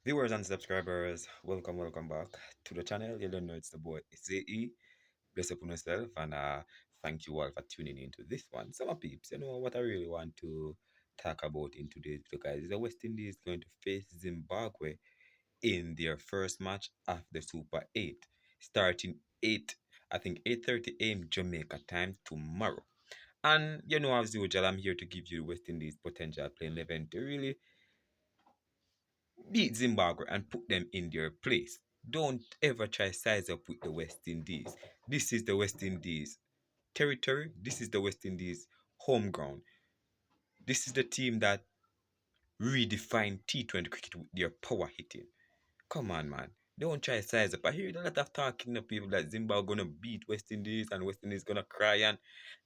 Viewers and subscribers, welcome back to the channel. You don't know it's the boy ZE. Bless upon yourself and thank you all for tuning into this one. Some peeps, what I really want to talk about in today's video, guys, is the West Indies going to face Zimbabwe in their first match of the Super 8, starting 8, I think 8:30 a.m. Jamaica time tomorrow. And as usual, I'm here to give you West Indies potential playing 11 to really beat Zimbabwe and put them in their place. Don't ever try size up with the West Indies. This is the West Indies territory. This is the West Indies home ground. This is the team that redefined T20 cricket with their power hitting. Come on, man. Don't try to size up. I hear a lot of talking to people that Zimbabwe gonna beat West Indies and West Indies gonna cry and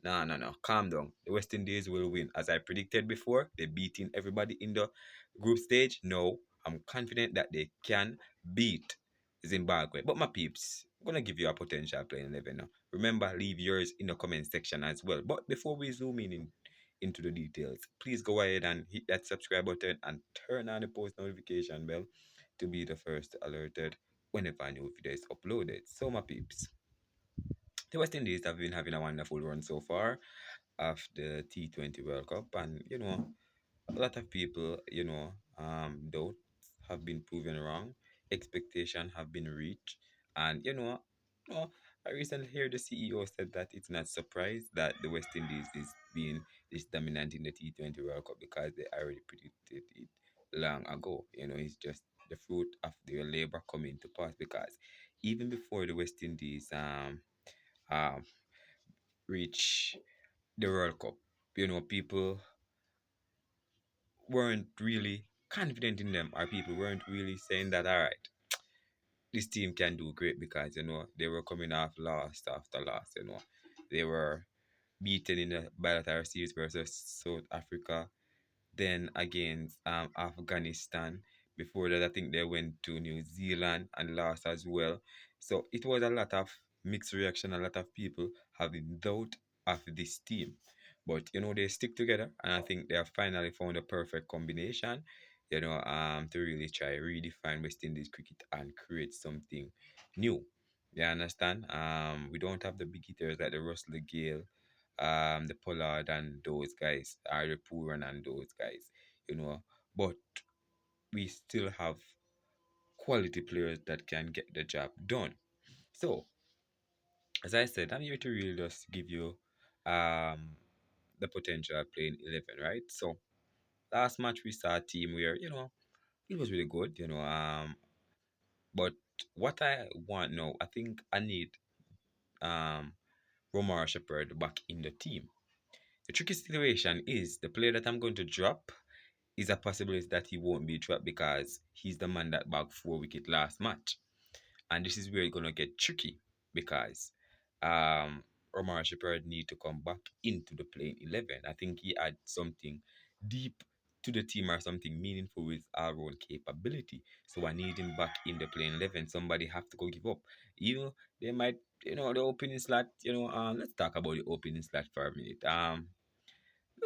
no. Calm down. The West Indies will win. As I predicted before, they're beating everybody in the group stage. No, I'm confident that they can beat Zimbabwe. But my peeps, I'm gonna give you a potential playing 11 now. Remember, leave yours in the comment section as well. But before we zoom into the details, please go ahead and hit that subscribe button and turn on the post notification bell to be the first alerted whenever a new video is uploaded. So, my peeps, the West Indies have been having a wonderful run so far of the T20 World Cup, and a lot of people, doubt have been proven wrong, expectation have been reached, and you know, I recently heard the CEO said that it's not surprised that the West Indies is being this dominant in the T20 World Cup because they already predicted it long ago. It's just the fruit of their labor coming to pass because even before the West Indies um reach the World Cup, people weren't really confident in them, or people weren't really saying that, all right, this team can do great because they were coming off loss after loss. They were beaten in the bilateral series versus South Africa, then against Afghanistan. Before that, I think they went to New Zealand and lost as well. So it was a lot of mixed reaction, a lot of people having doubt of this team. But they stick together, and I think they have finally found a perfect combination. To really try redefine West Indies cricket and create something new. You understand? We don't have the big hitters like the Russell Gale, the Pollard and those guys, the Puran and those guys, you know. But we still have quality players that can get the job done. So, as I said, I'm here to really just give you um the potential playing 11, right? So, last match we saw a team where, it was really good, but what I want now, I think I need um Romar Shepherd back in the team. The tricky situation is the player that I'm going to drop is a possibility that he won't be dropped because he's the man that bagged 4 wickets last match. And this is where it's gonna get tricky because Omar Shepard need to come back into the playing 11. I think he had something deep to the team or something meaningful with our own capability. So I need him back in the playing 11. Somebody have to go give up. They might, the opening slot. Let's talk about the opening slot for a minute.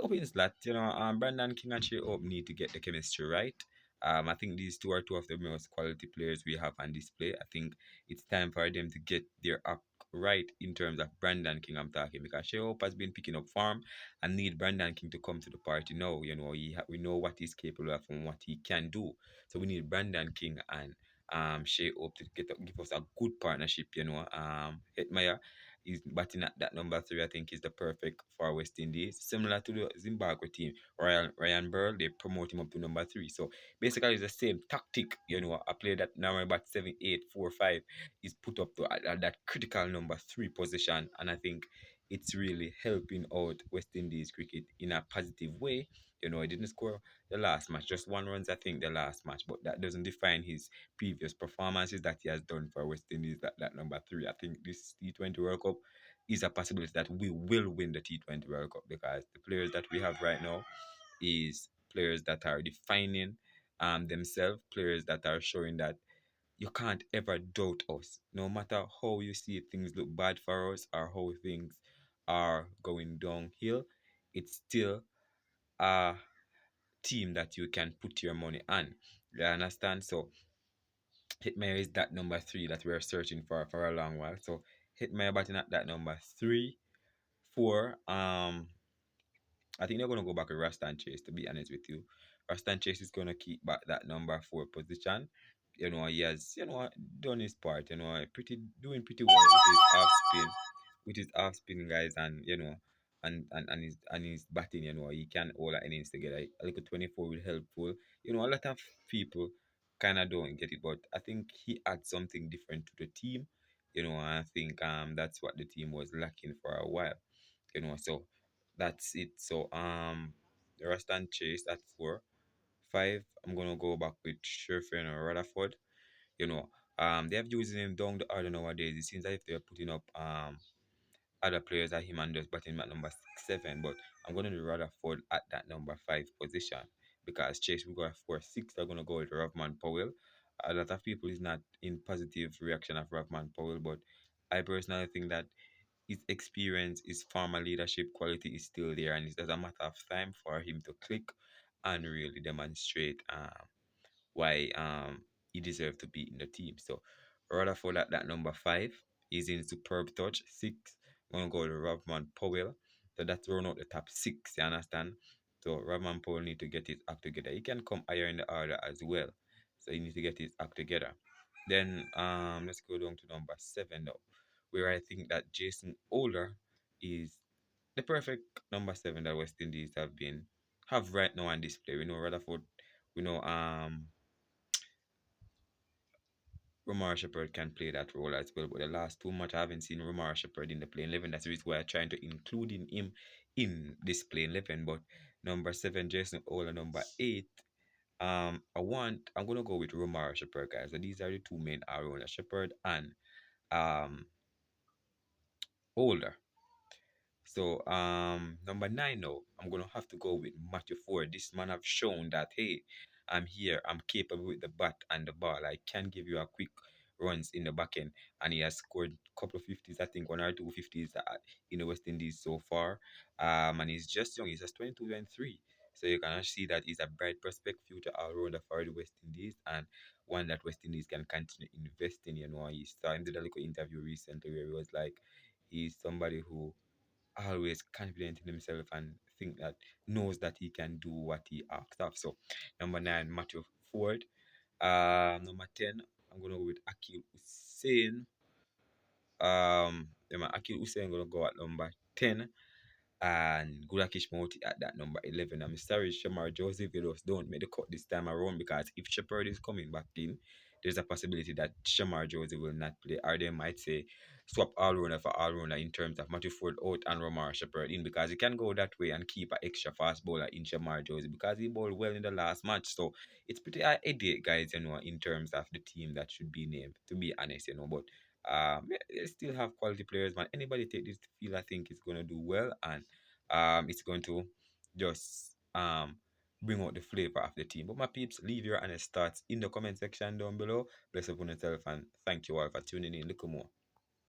Open slot, Brandon King and Shea Hope need to get the chemistry right. I think these two are two of the most quality players we have on display. I think it's time for them to get their act right in terms of Brandon King. I'm talking because Shea Hope has been picking up form and need Brandon King to come to the party now. We know what he's capable of and what he can do. So we need Brandon King and Shea Hope to give us a good partnership. Hetmeyer is batting at that number three. I think is the perfect for West Indies, similar to the Zimbabwe team. Ryan Burl, they promote him up to number three. So basically, it's the same tactic. A player that normally bat 7, 8, 4, 5 is put up to at that critical number three position, and I think it's really helping out West Indies cricket in a positive way. He didn't score the last match, just 1 runs, I think, the last match, but that doesn't define his previous performances that he has done for West Indies, that number three. I think this T20 World Cup is a possibility that we will win the T20 World Cup because the players that we have right now is players that are defining themselves, players that are showing that you can't ever doubt us. No matter how you see things look bad for us or how things are going downhill, it's still a team that you can put your money on. You understand? So Hitmaker is that number three that we're searching for a long while. So Hitmaker batting at that number three, four. I think they're gonna go back with Rastan Chase. To be honest with you, Rastan Chase is gonna keep back that number four position. He has done his part. Pretty doing pretty well with his off spin, guys, and his batting. He can hold our innings together. A little 24 will helpful. A lot of people kind of don't get it, but I think he adds something different to the team. I think that's what the team was lacking for a while. So that's it. So Rastan Chase at four. Five, I'm gonna go back with Sherfin or Rutherford. You know, they have using him down the order nowadays. It seems like if they're putting up other players like him and just batting him at number six, seven. But I'm gonna do Rutherford at that number five position because Chase will go at four, six. They're gonna go with Rovman Powell. A lot of people is not in positive reaction of Rovman Powell, but I personally think that his experience, his former leadership quality is still there, and it's just a matter of time for him to click and really demonstrate why he deserved to be in the team. So Rutherford at that number five is in superb touch. Six, I'm gonna go to Rovman Powell. So that's run out the top six, you understand? So Rovman Powell need to get his act together. He can come higher in the order as well. So he needs to get his act together. Then let's go down to number seven now, where I think that Jason Oler is the perfect number seven that West Indies have right now on display. We know Rutherford, we know Romar Shepherd can play that role as well. But the last 2 months I haven't seen Romar Shepherd in the playing 11. That's the reason why I'm trying to include him in this playing 11. But number seven, Jason Ola, number eight. I'm gonna go with Romar Shepherd, guys. So these are the two main Arona Shepherd and um Older. So number nine now, I'm gonna have to go with Matthew Ford. This man have shown that hey, I'm here, I'm capable with the bat and the ball. I can give you a quick runs in the back end, and he has scored a couple of fifties, I think 1 or 2 50s in the West Indies so far. And he's just young, he's just 22 and 3. So you can see that he's a bright prospect future all rounder for the West Indies and one that West Indies can continue investing. He saw him did a little interview recently where he was like, he's somebody who always confident in himself and think that knows that he can do what he asks of. So number nine, Matthew Ford. Number 10, I'm gonna go with Akil Hussein. Akil Hussein gonna go at number 10 and Gulakish Moti at that number 11. I'm sorry, Shamar Joseph, you just don't make the cut this time around because if Shepard is coming back in, there's a possibility that Shamar Joseph will not play, or they might say swap all runner for all runner in terms of Matthew Ford out and Romar Shepard in because he can go that way and keep an extra fast bowler in Shamar Joseph because he bowled well in the last match. So it's pretty a headache, guys, in terms of the team that should be named, to be honest. But yeah, they still have quality players, man. Anybody take this field, I think is going to do well, and it's going to just bring out the flavor of the team. But my peeps, leave your honest thoughts in the comment section down below. Bless upon yourself and thank you all for tuning in. Look more.